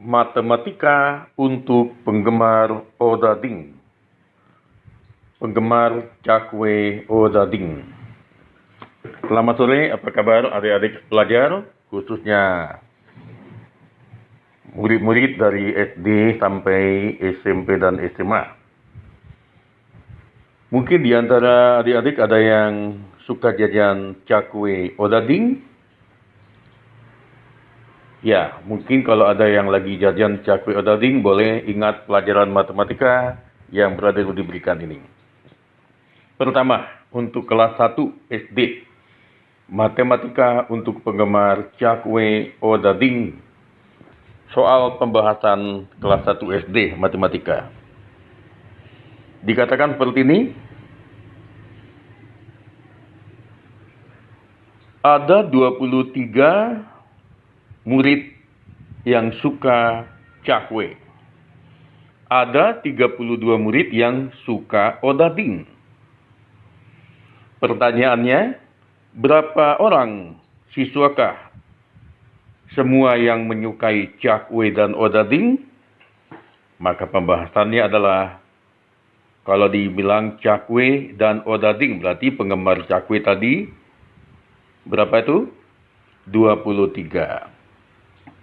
Matematika untuk penggemar Odading. Penggemar Cakwe Odading. Selamat sore, apa kabar adik-adik pelajar, khususnya murid-murid dari SD sampai SMP dan SMA. Mungkin di antara adik-adik ada yang suka jajan cakwe Odading. Ya, mungkin kalau ada yang lagi jajan cakwe Odading, boleh ingat pelajaran matematika yang berada diberikan ini. Pertama, untuk kelas 1 SD, matematika untuk penggemar cakwe Odading. Soal pembahasan kelas 1 SD matematika. Dikatakan seperti ini, ada 23 murid yang suka cakwe. Ada 32 murid yang suka Odading. Pertanyaannya, berapa orang siswakah semua yang menyukai cakwe dan Odading? Maka pembahasannya adalah, kalau dibilang cakwe dan Odading, berarti penggemar cakwe tadi, berapa itu? 23.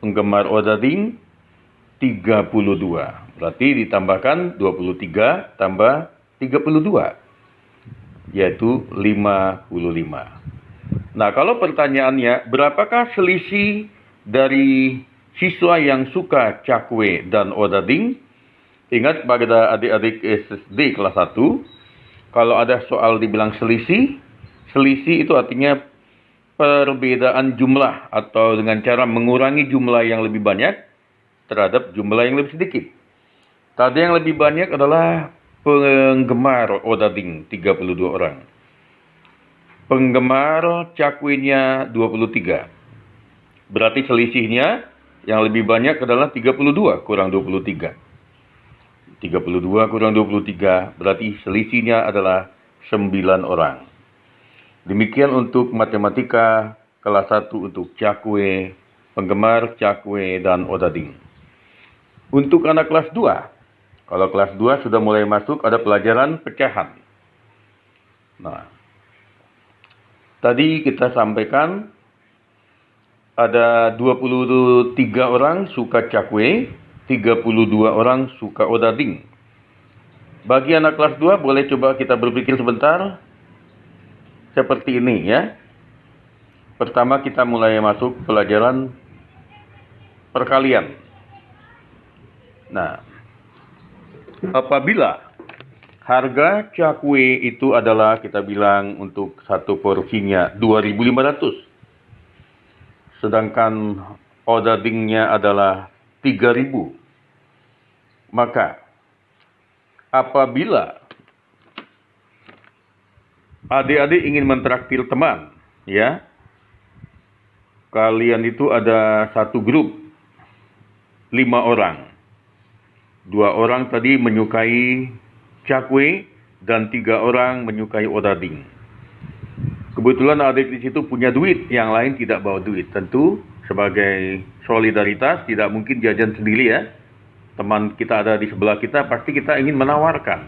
Penggemar Odading 32. Berarti ditambahkan 23 tambah 32, yaitu 55. Nah, kalau pertanyaannya, berapakah selisih dari siswa yang suka cakwe dan Odading? Ingat pada adik-adik SD kelas 1, kalau ada soal dibilang selisih, selisih itu artinya perbedaan jumlah atau dengan cara mengurangi jumlah yang lebih banyak terhadap jumlah yang lebih sedikit. Tadi yang lebih banyak adalah penggemar Odading 32 orang. Penggemar cakwenya 23. Berarti selisihnya yang lebih banyak adalah 32 kurang 23. 32 kurang 23 berarti selisihnya adalah 9 orang. Demikian untuk matematika kelas 1 untuk cakwe, penggemar cakwe dan Odading. Untuk anak kelas 2, kalau kelas 2 sudah mulai masuk ada pelajaran pecahan. Nah, tadi kita sampaikan ada 23 orang suka cakwe, 32 orang suka Odading. Bagi anak kelas 2 boleh coba kita berpikir sebentar. Seperti ini ya. Pertama kita mulai masuk pelajaran perkalian. Nah, apabila harga cakwe itu adalah kita bilang untuk satu porsinya 2.500, sedangkan Odadingnya adalah 3.000, maka apabila adik-adik ingin mentraktir teman, ya, kalian itu ada satu grup 5 orang. 2 orang tadi menyukai cakwe dan 3 orang menyukai Odading. Kebetulan adik di situ punya duit, yang lain tidak bawa duit. Tentu sebagai solidaritas tidak mungkin jajan sendiri ya. Teman kita ada di sebelah kita, pasti kita ingin menawarkan.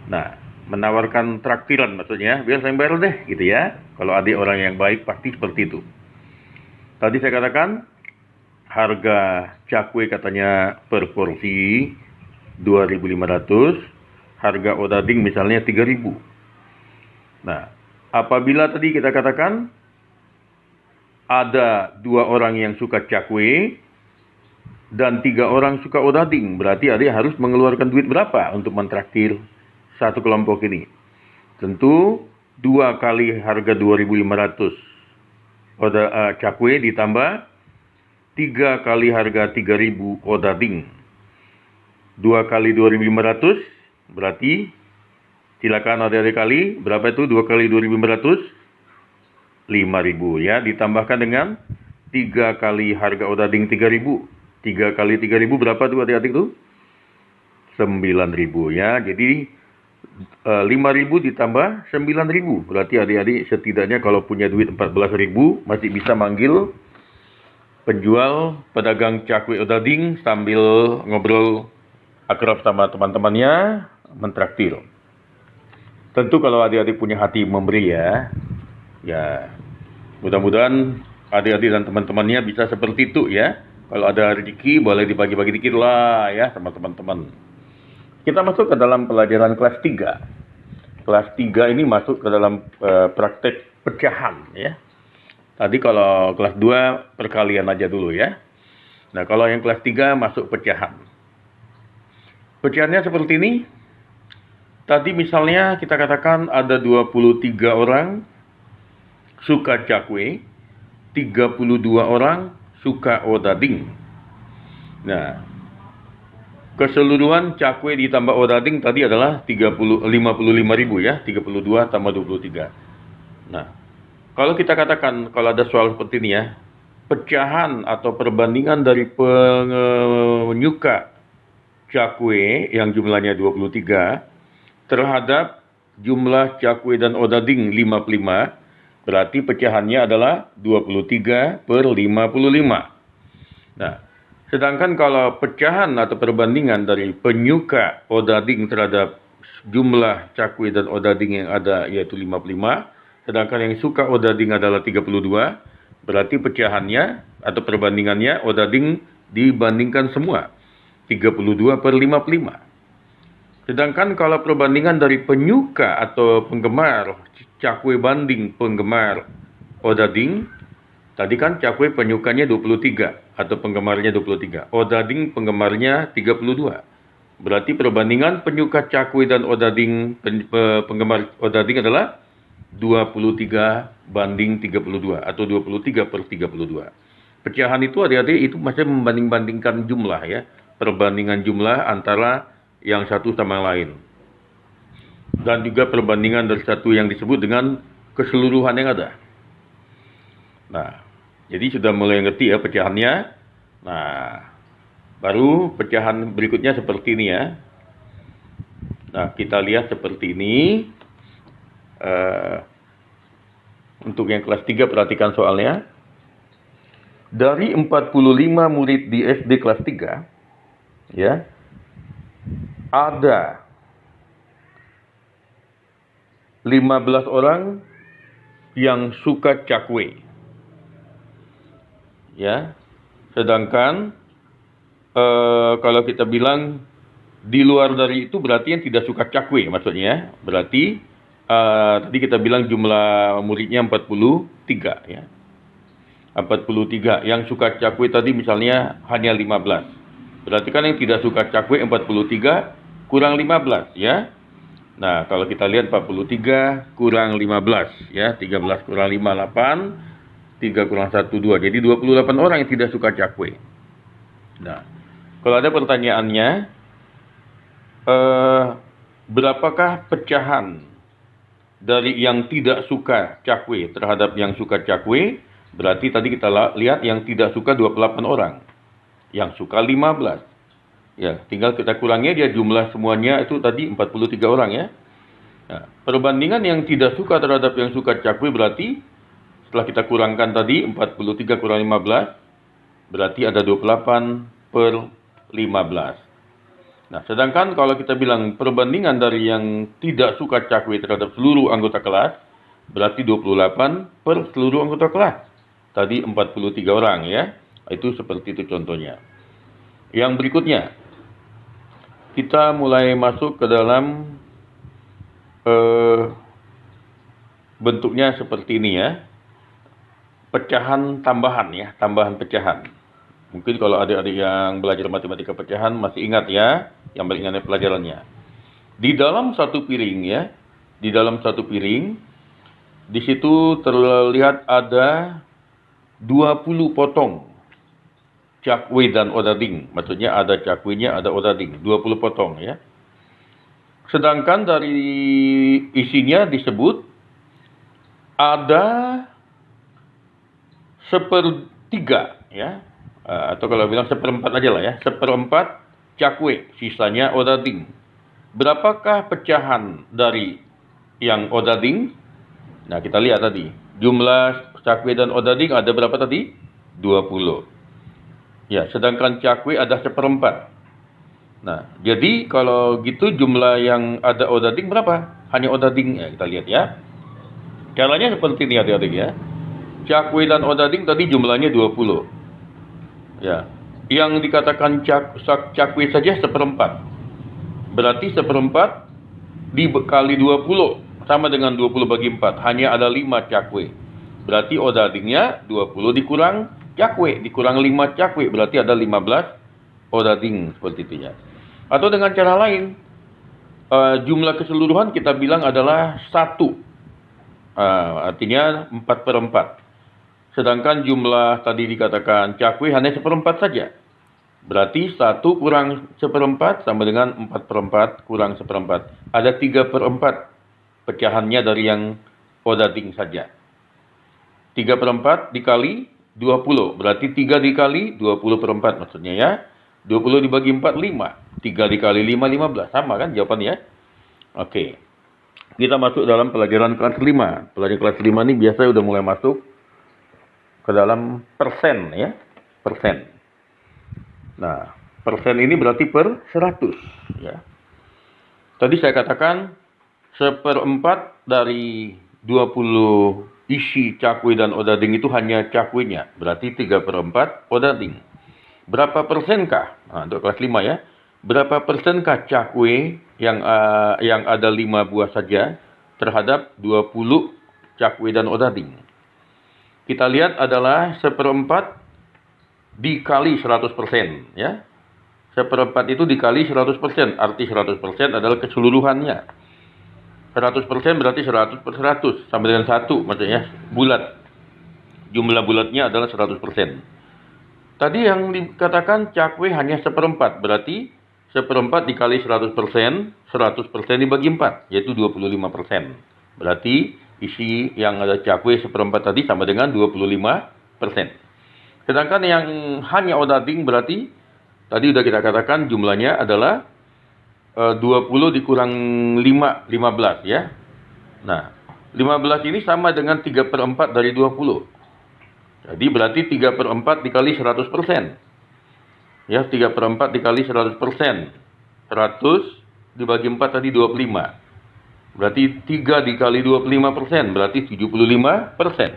Nah, menawarkan traktiran maksudnya, biar saya bayar deh gitu ya. Kalau adik orang yang baik pasti seperti itu. Tadi saya katakan harga cakwe katanya per porsi 2.500, harga Odading misalnya 3.000. Nah, apabila tadi kita katakan ada 2 orang yang suka cakwe dan 3 orang suka Odading, berarti adik harus mengeluarkan duit berapa untuk mentraktir satu kelompok ini? Tentu 2 kali harga 2.500 cakwe ditambah 3 kali harga 3.000 Odading. 2 kali 2.500 berarti, silakan adik-adik kali, berapa itu 2 kali 2.500? 5.000 ya, ditambahkan dengan 3 kali harga Odading 3.000. 3 kali 3.000 berapa tuh adik-adik tuh? 9.000 ya. Jadi 5.000 ditambah 9.000. Berarti adik-adik setidaknya kalau punya duit 14.000 masih bisa manggil penjual pedagang cakwe odading sambil ngobrol akrab sama teman-temannya mentraktir. Tentu kalau adik-adik punya hati memberi ya mudah-mudahan adik-adik dan teman-temannya bisa seperti itu ya. Kalau ada rezeki boleh dibagi-bagi dikit lah ya sama teman-teman. Kita masuk ke dalam pelajaran kelas 3. Kelas 3 ini masuk ke dalam praktek pecahan ya. Tadi kalau kelas 2 perkalian aja dulu ya. Nah, kalau yang kelas 3 masuk pecahan. Pecahannya seperti ini. Tadi misalnya kita katakan ada 23 orang suka cakwe, 32 orang suka odading. Nah, keseluruhan cakwe ditambah odading tadi adalah 55.000 ya, 32 tambah 23. Nah, kalau kita katakan, kalau ada soal seperti ini ya, pecahan atau perbandingan dari penyuka cakwe yang jumlahnya 23 terhadap jumlah cakwe dan odading 55, berarti pecahannya adalah 23/55. Nah, sedangkan kalau pecahan atau perbandingan dari penyuka odading terhadap jumlah cakwe dan odading yang ada yaitu 55, sedangkan yang suka odading adalah 32, berarti pecahannya atau perbandingannya odading dibandingkan semua 32/55. Sedangkan kalau perbandingan dari penyuka atau penggemar cakwe banding penggemar odading, tadi kan cakwe penyukanya 23 atau penggemarnya 23, odading penggemarnya 32. Berarti perbandingan penyuka cakwe dan odading penggemar odading adalah 23/32 atau 23/32. Pecahan itu adik-adik itu masih membanding-bandingkan jumlah ya, perbandingan jumlah antara yang satu sama lain. Dan juga perbandingan dari satu yang disebut dengan keseluruhan yang ada. Nah, jadi sudah mulai ngerti ya pecahannya. Nah, baru pecahan berikutnya seperti ini ya. Nah, kita lihat seperti ini. Untuk yang kelas 3 perhatikan soalnya. Dari 45 murid di SD kelas 3, ya, ada 15 orang yang suka cakwe. Ya. Sedangkan kalau kita bilang di luar dari itu berarti yang tidak suka cakwe maksudnya. Berarti tadi kita bilang jumlah muridnya 43 ya. 43 yang suka cakwe tadi misalnya hanya 15. Berarti kan yang tidak suka cakwe 43 kurang 15 ya. Nah, kalau kita lihat 43 kurang 15 ya, 13 kurang 5 8, 3 kurang 1 2. Jadi 28 orang yang tidak suka cakwe. Nah, kalau ada pertanyaannya berapakah pecahan dari yang tidak suka cakwe terhadap yang suka cakwe? Berarti tadi kita lihat yang tidak suka 28 orang. Yang suka 15. Ya, tinggal kita kurangnya dia jumlah semuanya itu tadi 43 orang ya. Nah, perbandingan yang tidak suka terhadap yang suka cakwe berarti setelah kita kurangkan tadi 43 kurang 15 berarti ada 28/15. Nah, sedangkan kalau kita bilang perbandingan dari yang tidak suka cakwe terhadap seluruh anggota kelas berarti 28 per seluruh anggota kelas. Tadi 43 orang ya. Itu seperti itu contohnya. Yang berikutnya, kita mulai masuk ke dalam bentuknya seperti ini ya. Pecahan tambahan ya, tambahan pecahan. Mungkin kalau adik-adik yang belajar matematika pecahan masih ingat ya, yang beringat pelajarannya. Di dalam satu piring ya, di dalam satu piring, di situ terlihat ada 20 potong cakwe dan odading. Maksudnya ada cakwenya, ada odading. 20 potong ya. Sedangkan dari isinya disebut ada 1/3 ya. Atau kalau bilang 1/4 aja lah ya. 1/4 cakwe, sisanya odading. Berapakah pecahan dari yang odading? Nah, kita lihat tadi. Jumlah cakwe dan odading ada berapa tadi? 20. Ya, sedangkan cakwe ada seperempat. Nah, jadi kalau gitu jumlah yang ada odading berapa? Hanya odading, ya kita lihat ya. Caranya seperti ini adik-adik ya. Cakwe dan odading tadi jumlahnya 20. Ya. Yang dikatakan cakwe saja seperempat. Berarti seperempat dikali 20 sama dengan 20 bagi 4. Hanya ada 5 cakwe. Berarti odadingnya 20 dikurang cakwe, dikurang 5 cakwe. Berarti ada 15 odading seperti itu ya. Atau dengan cara lain, jumlah keseluruhan kita bilang adalah 1. Artinya 4/4. Sedangkan jumlah tadi dikatakan cakwe hanya seperempat saja. Berarti 1 kurang seperempat sama dengan 4/4 kurang seperempat. Ada 3/4 pecahannya dari yang odading saja. 3/4 dikali 20. Berarti 3 dikali 20/4 maksudnya ya. 20 dibagi 4, 5. 3 dikali 5, 15. Sama kan jawabannya? Oke. Kita masuk dalam pelajaran kelas 5. Pelajaran kelas 5 ini biasa udah mulai masuk ke dalam persen ya. Persen. Nah, persen ini berarti per 100 ya. Tadi saya katakan seperempat dari 20 isi cakwe dan odading itu hanya cakwenya. Berarti 3/4 odading. Berapa persenkah? Nah, untuk kelas 5 ya. Berapa persenkah cakwe yang ada 5 buah saja terhadap 20 cakwe dan odading? Kita lihat adalah seperempat dikali 100% ya. Seperempat itu dikali 100%. Arti 100% adalah keseluruhannya. 100% berarti 100 per 100 sama dengan 1 maksudnya bulat. Jumlah bulatnya adalah 100%. Tadi yang dikatakan cakwe hanya seperempat, berarti seperempat dikali 100%, 100% dibagi 4, yaitu 25%. Berarti isi yang ada cakwe seperempat tadi sama dengan 25%. Sedangkan yang hanya odading berarti, tadi sudah kita katakan jumlahnya adalah 20 dikurang 5, 15 ya. Nah, 15 ini sama dengan 3/4 dari 20. Jadi berarti 3/4 dikali 100%. Ya, 3/4 dikali 100%. 100 dibagi 4 tadi 25. Berarti 3 dikali 25%, berarti 75%.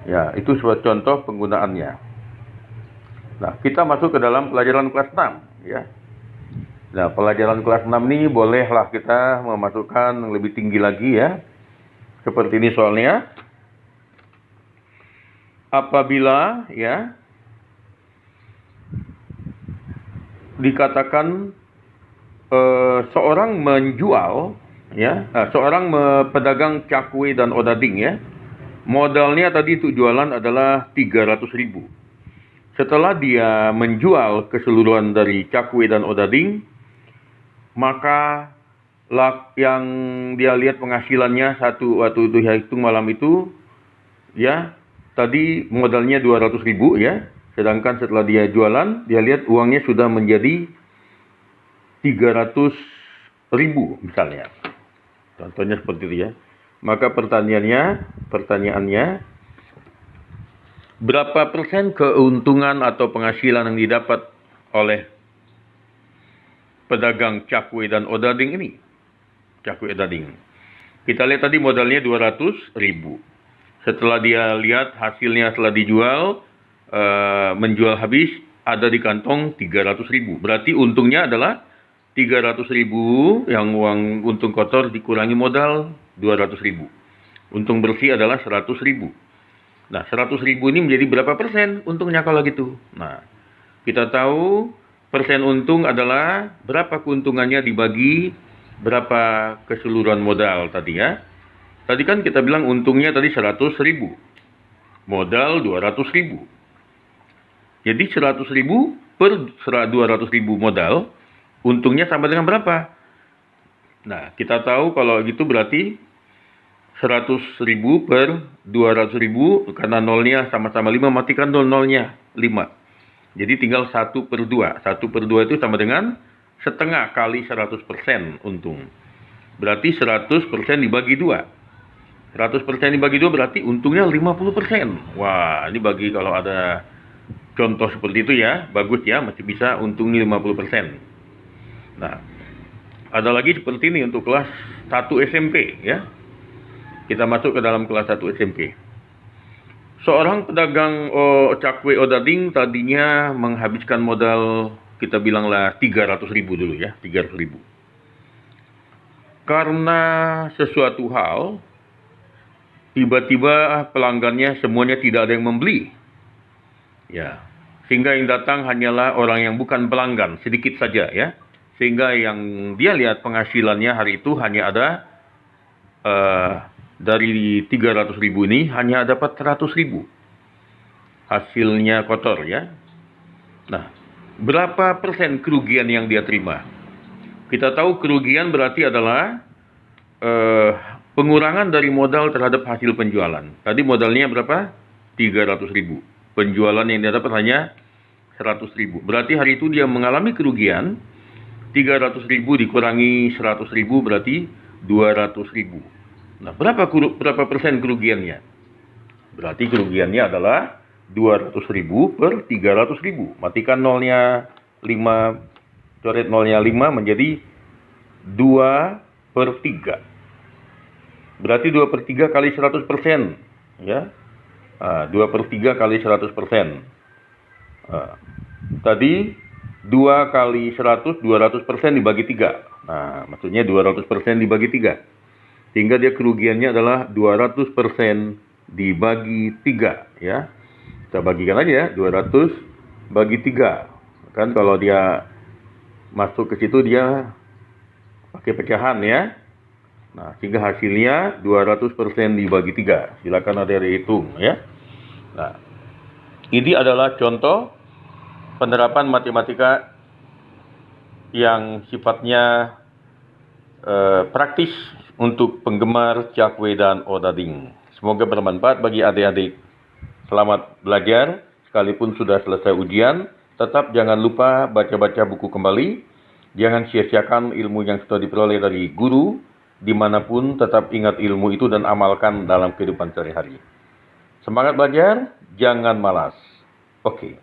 Ya, itu sebuah contoh penggunaannya. Nah, kita masuk ke dalam pelajaran kelas 6 ya. Nah, pelajaran kelas 6 ini bolehlah kita memasukkan yang lebih tinggi lagi ya. Seperti ini soalnya. Apabila ya dikatakan seorang menjual ya, seorang pedagang cakwe dan odading ya, modalnya tadi untuk jualan adalah 300.000. Setelah dia menjual keseluruhan dari cakwe dan odading, maka yang dia lihat penghasilannya waktu itu hitung malam itu ya, tadi modalnya 200.000 ya. Sedangkan setelah dia jualan, dia lihat uangnya sudah menjadi 300.000 misalnya. Contohnya seperti itu ya. Maka pertanyaannya, berapa persen keuntungan atau penghasilan yang didapat oleh pedagang cakwe dan odading ini? Cakwe odading. Kita lihat tadi modalnya 200.000. Setelah dia lihat hasilnya setelah dijual, menjual habis, ada di kantong 300.000. Berarti untungnya adalah 300.000, yang uang untung kotor dikurangi modal 200.000. Untung bersih adalah 100.000. Nah, 100.000 ini menjadi berapa persen untungnya kalau gitu? Nah, kita tahu persen untung adalah berapa keuntungannya dibagi berapa keseluruhan modal tadi ya. Tadi kan kita bilang untungnya tadi 100.000. Modal 200.000. Jadi 100.000 per 200.000 modal, untungnya sama dengan berapa? Nah, kita tahu kalau gitu berarti 100.000 per 200.000, karena nolnya sama-sama 5, matikan nolnya 5. Jadi tinggal 1/2. 1/2 itu sama dengan setengah kali 100% untung. Berarti 100% dibagi 2. 100% dibagi 2 berarti untungnya 50%. Wah, ini bagi kalau ada contoh seperti itu ya, bagus ya, masih bisa untung 50%. Nah, ada lagi seperti ini untuk kelas 1 SMP ya. Kita masuk ke dalam kelas 1 SMP. Seorang pedagang cakwe odading tadinya menghabiskan modal, kita bilanglah 300.000 dulu ya, 300.000. Karena sesuatu hal, tiba-tiba pelanggannya semuanya tidak ada yang membeli. Ya, sehingga yang datang hanyalah orang yang bukan pelanggan, sedikit saja ya. Sehingga yang dia lihat penghasilannya hari itu hanya ada dari 300.000 ini hanya dapat 100.000. Hasilnya kotor ya. Nah, berapa persen kerugian yang dia terima? Kita tahu kerugian berarti adalah pengurangan dari modal terhadap hasil penjualan. Tadi modalnya berapa? 300.000. Penjualan yang dia dapat hanya 100.000. Berarti hari itu dia mengalami kerugian 300.000 dikurangi 100.000 berarti 200.000. Nah, berapa persen kerugiannya? Berarti kerugiannya adalah 200.000 per 300.000. Matikan nolnya 5, coret nolnya 5 menjadi 2/3. Berarti 2/3 kali 100%. Ya. 2/3 kali 100%. Tadi 2 kali 100, 200% dibagi 3. Nah, maksudnya 200% dibagi 3. Sehingga dia kerugiannya adalah 200% dibagi 3. Ya. Kita bagikan aja ya, 200 bagi 3. Kan kalau dia masuk ke situ dia pakai pecahan ya. Nah, sehingga hasilnya 200% dibagi 3. Silakan ada dihitung ya. Nah, ini adalah contoh penerapan matematika yang sifatnya praktis untuk penggemar cakwe dan odading. Semoga bermanfaat bagi adik-adik. Selamat belajar, sekalipun sudah selesai ujian, tetap jangan lupa baca-baca buku kembali. Jangan sia-siakan ilmu yang sudah diperoleh dari guru, dimanapun tetap ingat ilmu itu dan amalkan dalam kehidupan sehari-hari. Semangat belajar, jangan malas. Oke.